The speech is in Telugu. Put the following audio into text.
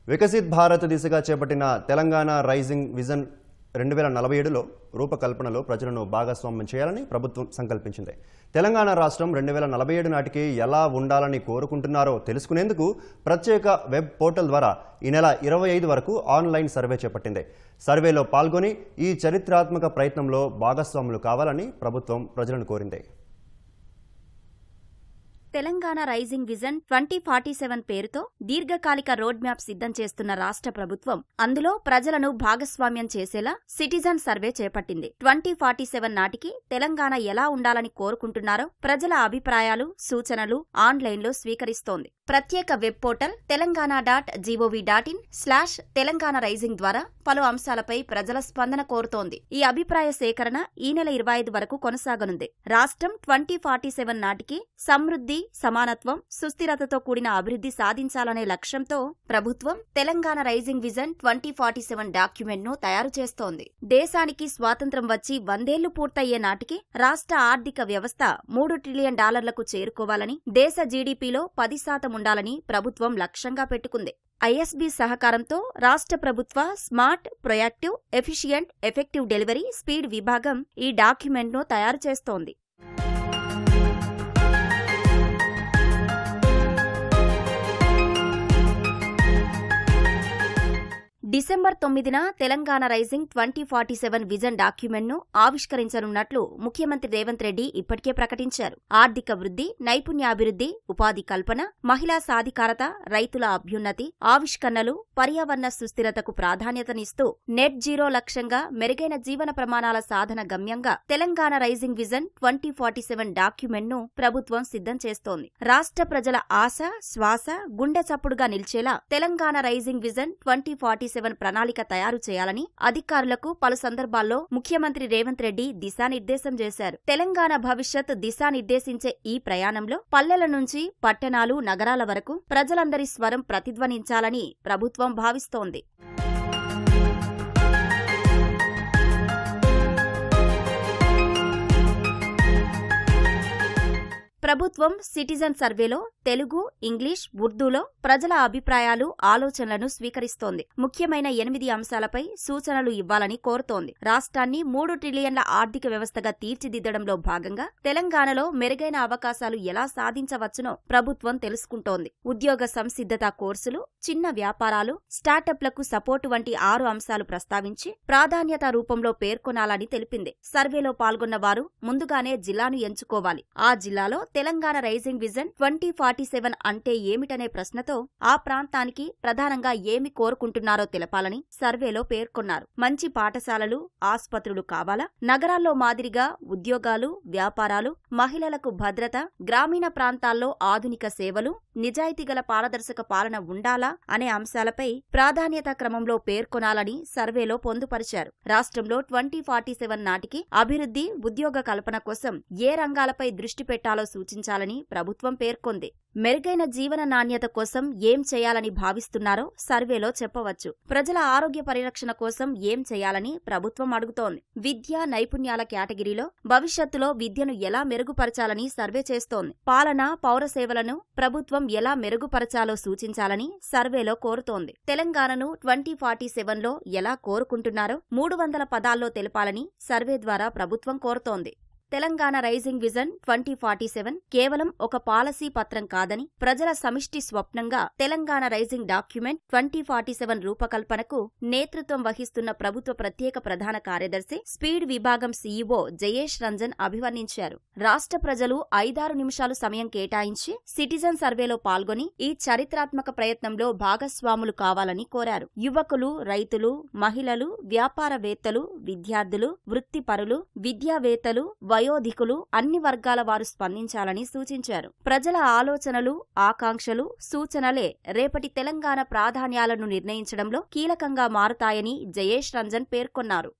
వికసిత్ భారత్ దిశగా చేపట్టిన తెలంగాణ రైజింగ్ విజన్ 2047లో రూపకల్పనలో ప్రజలను భాగస్వామ్యం చేయాలని ప్రభుత్వం సంకల్పించింది. తెలంగాణ రాష్ట్రం 2047 నాటికి ఎలా ఉండాలని కోరుకుంటున్నారో తెలుసుకునేందుకు ప్రత్యేక వెబ్ పోర్టల్ ద్వారా ఈ నెల 25 వరకు ఆన్లైన్ సర్వే చేపట్టింది. సర్వేలో పాల్గొని ఈ చరిత్రాత్మక ప్రయత్నంలో భాగస్వాములు కావాలని ప్రభుత్వం ప్రజలను కోరింది. తెలంగాణ రైజింగ్ విజన్ 2047 పేరుతో దీర్ఘకాలిక రోడ్ మ్యాప్ సిద్ధం చేస్తున్న రాష్ట్ర ప్రభుత్వం అందులో ప్రజలను భాగస్వామ్యం చేసేలా సిటిజన్ సర్వే చేపట్టింది. 2047 నాటికి తెలంగాణ ఎలా ఉండాలని కోరుకుంటున్నారో ప్రజల అభిప్రాయాలు, సూచనలు ఆన్లైన్లో స్వీకరిస్తోంది. ప్రత్యేక వెబ్ పోర్టల్ telanggana.gov.in/తెలంగాణ రైజింగ్ ద్వారా పలు అంశాలపై ప్రజల స్పందన కోరుతోంది. ఈ అభిప్రాయ సేకరణ ఈ నెల 25 వరకు కొనసాగనుంది. రాష్ట్రం 2047 నాటికి సమృద్ధి, సమానత్వం, సుస్థిరతతో కూడిన అభివృద్ధి సాధించాలనే లక్ష్యంతో ప్రభుత్వం తెలంగాణ రైజింగ్ విజన్ 2047 డాక్యుమెంట్ను తయారు చేస్తోంది. దేశానికి స్వాతంత్ర్యం వచ్చి 100 ఏళ్లు పూర్తయ్యే నాటికి రాష్ట్ర ఆర్థిక వ్యవస్థ $3 ట్రిలియన్ దేశ జీడీపీలో 10% ఉండాలని ప్రభుత్వం లక్ష్యంగా పెట్టుకుంది. ఐఎస్బీ సహకారంతో రాష్ట్ర ప్రభుత్వ smart, proactive, efficient, effective delivery speed విభాగం ఈ డాక్యుమెంట్ను తయారు చేస్తోంది. డిసెంబర్ 9న తెలంగాణ రైజింగ్ 2047 విజన్ డాక్యుమెంట్ను ఆవిష్కరించనున్నట్లు ముఖ్యమంత్రి రేవంత్ రెడ్డి ఇప్పటికే ప్రకటించారు. ఆర్థిక వృద్ధి, నైపుణ్యాభివృద్ధి, ఉపాధి కల్పన, మహిళా సాధికారత, రైతుల అభ్యున్నతి, ఆవిష్కరణలు, పర్యావరణ సుస్థిరతకు ప్రాధాన్యతనిస్తూ నెట్ జీరో లక్ష్యంగా మెరుగైన జీవన ప్రమాణాల సాధన గమ్యంగా తెలంగాణ రైజింగ్ విజన్ 2047 డాక్యుమెంట్ను ప్రభుత్వం సిద్ధం చేస్తోంది. రాష్ట్ర ప్రజల ఆశ, శ్వాస, గుండె చప్పుడుగా నిలిచేలా తెలంగాణ రైజింగ్ విజన్ 2047 ప్రణాళిక తయారు చేయాలని అధికారులకు పలు సందర్భాల్లో ముఖ్యమంత్రి రేవంత్ రెడ్డి దిశానిర్దేశం చేశారు. తెలంగాణ భవిష్యత్ దిశానిర్దేశించే ఈ ప్రయాణంలో పల్లెల నుంచి పట్టణాలు, నగరాల వరకు ప్రజలందరి స్వరం ప్రతిధ్వనించాలని ప్రభుత్వం భావిస్తోంది. ప్రభుత్వం సిటిజన్ సర్వేలో తెలుగు, ఇంగ్లీష్, ఉర్దూలో ప్రజల అభిప్రాయాలు, ఆలోచనలను స్వీకరిస్తోంది. ముఖ్యమైన 8 అంశాలపై సూచనలు ఇవ్వాలని కోరుతోంది. రాష్ట్రాన్ని 3 ట్రిలియన్ల ఆర్థిక వ్యవస్థగా తీర్చిదిద్దడంలో భాగంగా తెలంగాణలో మెరుగైన అవకాశాలు ఎలా సాధించవచ్చునో ప్రభుత్వం తెలుసుకుంటోంది. ఉద్యోగ సంసిద్ధత కోర్సులు, చిన్న వ్యాపారాలు, స్టార్టప్లకు సపోర్టు వంటి 6 అంశాలు ప్రస్తావించి ప్రాధాన్యత రూపంలో పేర్కొనాలని తెలిపింది. సర్వేలో పాల్గొన్న వారు ముందుగానే జిల్లాను ఎంచుకోవాలి. ఆ జిల్లాలో తెలంగాణ రైజింగ్ విజన్ 2047 అంటే ఏమిటనే ప్రశ్నతో ఆ ప్రాంతానికి ప్రధానంగా ఏమి కోరుకుంటున్నారో తెలపాలని సర్వేలో పేర్కొన్నారు. మంచి పాఠశాలలు, ఆస్పత్రులు కావాలా? నగరాల్లో మాదిరిగా ఉద్యోగాలు, వ్యాపారాలు, మహిళలకు భద్రత, గ్రామీణ ప్రాంతాల్లో ఆధునిక సేవలు, నిజాయితీగల పారదర్శక పాలన ఉండాలా అనే అంశాలపై ప్రాధాన్యత క్రమంలో పేర్కొనాలని సర్వేలో పొందుపరిచారు. రాష్ట్రంలో 2047 నాటికి అభివృద్ధి, ఉద్యోగ కల్పన కోసం ఏ రంగాలపై దృష్టి పెట్టాలో సూచించాలని ప్రభుత్వం పేర్కొంది. మెరుగైన జీవన నాణ్యత కోసం ఏం చేయాలని భావిస్తున్నారో సర్వేలో చెప్పవచ్చు. ప్రజల ఆరోగ్య పరిరక్షణ కోసం ఏం చేయాలని ప్రభుత్వం అడుగుతోంది. విద్య, నైపుణ్యాల కేటగిరీలో భవిష్యత్తులో విద్యను ఎలా మెరుగుపరచాలని సర్వే చేస్తోంది. పాలన, పౌర సేవలను ప్రభుత్వం ఎలా మెరుగుపరచాలో సూచించాలని సర్వేలో కోరుతోంది. తెలంగాణను 2047లో ఎలా కోరుకుంటున్నారో 300 పదాల్లో తెలపాలని సర్వే ద్వారా ప్రభుత్వం కోరుతోంది. తెలంగాణ రైజింగ్ విజన్ 2047 కేవలం ఒక పాలసీ పత్రం కాదని, ప్రజల సమిష్టి స్వప్నంగా తెలంగాణ రైజింగ్ డాక్యుమెంట్ 2047 రూపకల్పనకు నేతృత్వం వహిస్తున్న ప్రభుత్వ ప్రత్యేక ప్రధాన కార్యదర్శి, స్పీడ్ విభాగం సీఈఓ జయేష్ రంజన్ అభివర్ణించారు. రాష్ట్ర ప్రజలు 5-6 నిమిషాలు సమయం కేటాయించి సిటిజన్ సర్వేలో పాల్గొని ఈ చరిత్రాత్మక ప్రయత్నంలో భాగస్వాములు కావాలని కోరారు. యువకులు, రైతులు, మహిళలు, వ్యాపారవేత్తలు, విద్యార్థులు, వృత్తిపరులు, విద్యావేత్తలు, వయోధికులు అన్ని వర్గాల వారు స్పందించాలని సూచించారు. ప్రజల ఆలోచనలు, ఆకాంక్షలు, సూచనలే రేపటి తెలంగాణ ప్రాధాన్యాలను నిర్ణయించడంలో కీలకంగా మారుతాయని జయేష్ రంజన్ పేర్కొన్నారు.